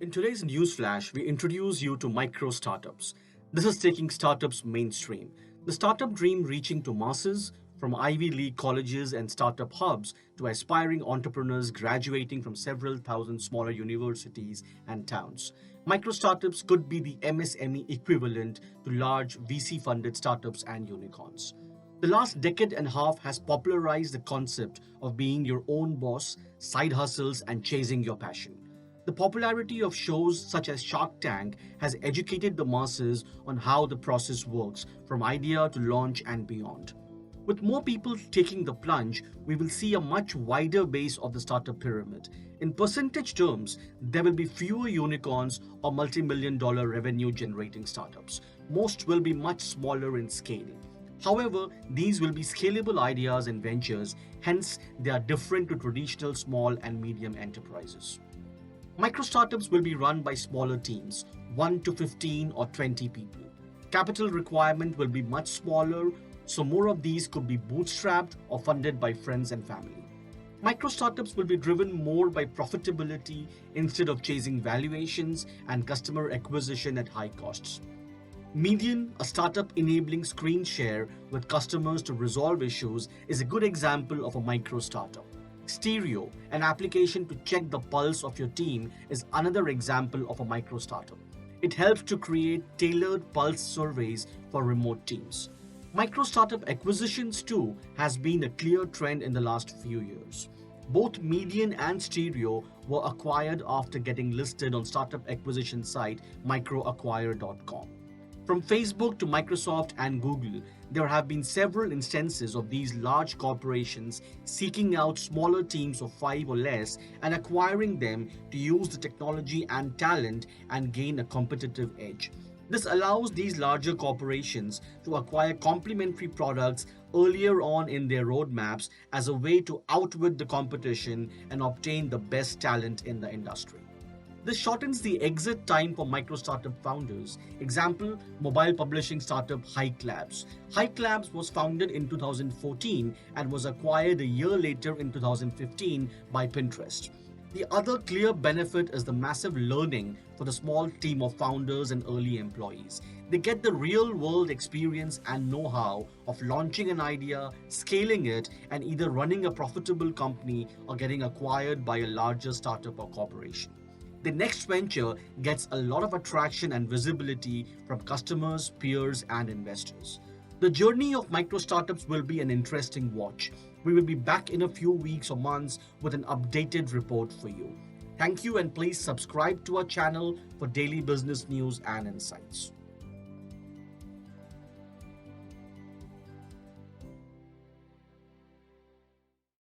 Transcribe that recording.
In today's newsflash, we introduce you to micro startups. This is taking startups mainstream. The startup dream reaching to masses, from Ivy League colleges and startup hubs to aspiring entrepreneurs graduating from several thousand smaller universities and towns. Micro startups could be the MSME equivalent to large VC funded startups and unicorns. The last decade and a half has popularized the concept of being your own boss, side hustles, and chasing your passion. The popularity of shows such as Shark Tank has educated the masses on how the process works, from idea to launch and beyond. With more people taking the plunge, we will see a much wider base of the startup pyramid. In percentage terms, there will be fewer unicorns or multi-million dollar revenue generating startups. Most will be much smaller in scale. However, these will be scalable ideas and ventures, hence, they are different to traditional small and medium enterprises. Micro startups will be run by smaller teams, 1 to 15 or 20 people. Capital requirement will be much smaller, so more of these could be bootstrapped or funded by friends and family. Micro startups will be driven more by profitability instead of chasing valuations and customer acquisition at high costs. Median, a startup enabling screen share with customers to resolve issues, is a good example of a micro startup. Stereo, an application to check the pulse of your team, is another example of a micro startup. It helps to create tailored pulse surveys for remote teams. Micro startup acquisitions too has been a clear trend in the last few years. Both Median and Stereo were acquired after getting listed on startup acquisition site microacquire.com. From Facebook to Microsoft and Google, there have been several instances of these large corporations seeking out smaller teams of 5 or less and acquiring them to use the technology and talent and gain a competitive edge. This allows these larger corporations to acquire complementary products earlier on in their roadmaps as a way to outwit the competition and obtain the best talent in the industry. This shortens the exit time for micro startup founders. Example, mobile publishing startup Hike Labs. Hike Labs was founded in 2014 and was acquired a year later in 2015 by Pinterest. The other clear benefit is the massive learning for the small team of founders and early employees. They get the real world experience and know how of launching an idea, scaling it, and either running a profitable company or getting acquired by a larger startup or corporation. The next venture gets a lot of attraction and visibility from customers, peers, and investors. The journey of micro startups will be an interesting watch. We will be back in a few weeks or months with an updated report for you. Thank you, and please subscribe to our channel for daily business news and insights.